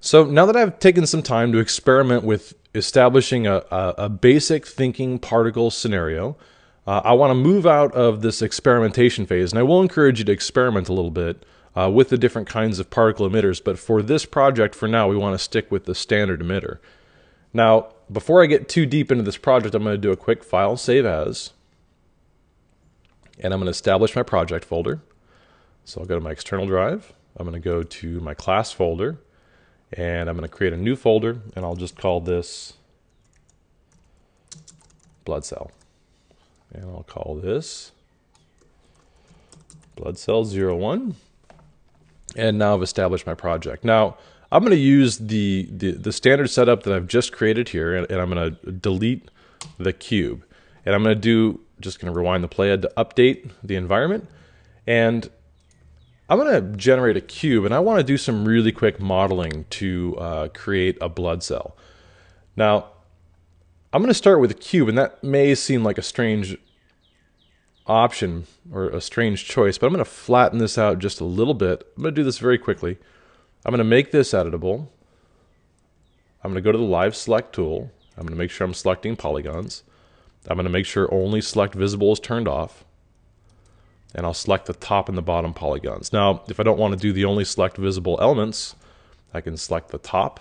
So now that I've taken some time to experiment with establishing a basic thinking particle scenario, I want to move out of this experimentation phase, and I will encourage you to experiment a little bit with the different kinds of particle emitters, but for this project, for now, we want to stick with the standard emitter. Now, before I get too deep into this project, I'm going to do a quick file save as, and I'm going to establish my project folder. So I'll go to my external drive, I'm going to go to my class folder, and I'm going to create a new folder, and I'll just call this blood cell. And I'll call this bloodcell01. And now I've established my project. Now, I'm going to use the standard setup that I've just created here, and I'm going to delete the cube. And I'm going to just going to rewind the playhead to update the environment. And I'm going to generate a cube, and I want to do some really quick modeling to create a blood cell. Now, I'm going to start with a cube, and that may seem like a strange option or a strange choice, but I'm going to flatten this out just a little bit. I'm going to do this very quickly. I'm going to make this editable. I'm going to go to the Live Select tool. I'm going to make sure I'm selecting polygons. I'm going to make sure only Select Visible is turned off. And I'll select the top and the bottom polygons. Now, if I don't want to do the only select visible elements, I can select the top,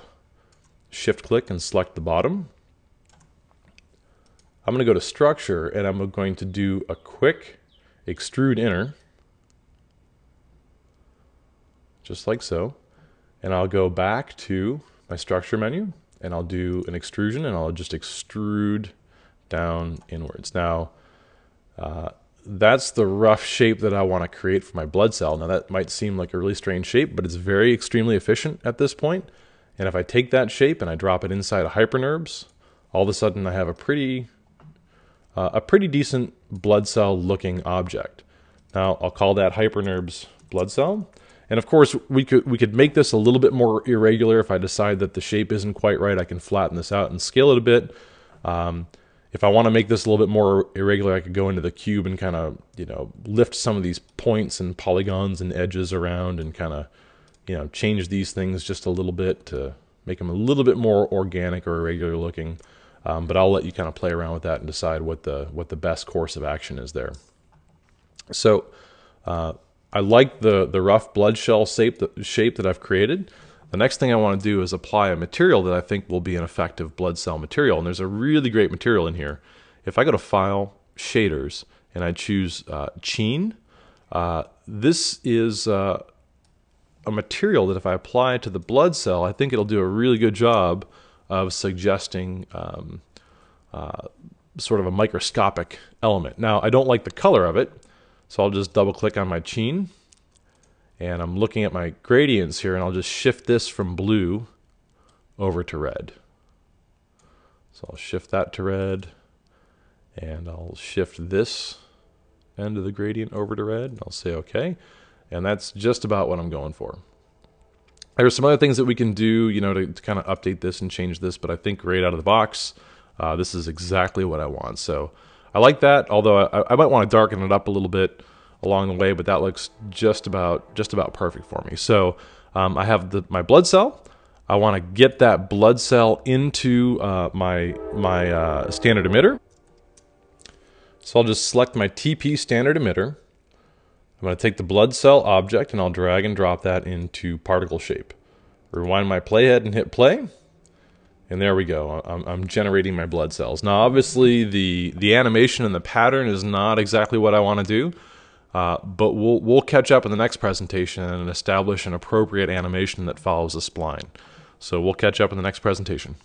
shift click and select the bottom. I'm going to go to structure, and I'm going to do a quick extrude inner, just like so. And I'll go back to my structure menu, and I'll do an extrusion, and I'll just extrude down inwards. Now, that's the rough shape that I want to create for my blood cell. Now that might seem like a really strange shape, but it's very extremely efficient at this point. And if I take that shape and I drop it inside of HyperNerbs, all of a sudden I have a pretty decent blood cell looking object. Now I'll call that HyperNerbs blood cell. And of course we could make this a little bit more irregular. If I decide that the shape isn't quite right, I can flatten this out and scale it a bit. If I want to make this a little bit more irregular, I could go into the cube and kind of, lift some of these points and polygons and edges around and kind of, change these things just a little bit to make them a little bit more organic or irregular looking. But I'll let you kind of play around with that and decide what the best course of action is there. So I like the rough blood shell shape that I've created. The next thing I want to do is apply a material that I think will be an effective blood cell material. And there's a really great material in here. If I go to File, Shaders, and I choose Sheen, this is a material that if I apply it to the blood cell, I think it'll do a really good job of suggesting sort of a microscopic element. Now, I don't like the color of it, so I'll just double click on my Sheen. And I'm looking at my gradients here, and I'll just shift this from blue over to red. So I'll shift that to red, and I'll shift this end of the gradient over to red, and I'll say OK. And that's just about what I'm going for. There are some other things that we can do, to kind of update this and change this, but I think right out of the box, this is exactly what I want. So I like that, although I might want to darken it up a little bit along the way, but that looks just about perfect for me. So I have my blood cell. I want to get that blood cell into my standard emitter. So I'll just select my TP standard emitter. I'm going to take the blood cell object and I'll drag and drop that into particle shape. Rewind my playhead and hit play. And there we go. I'm generating my blood cells. Now obviously the animation and the pattern is not exactly what I want to do. But we'll catch up in the next presentation and establish an appropriate animation that follows the spline. So we'll catch up in the next presentation.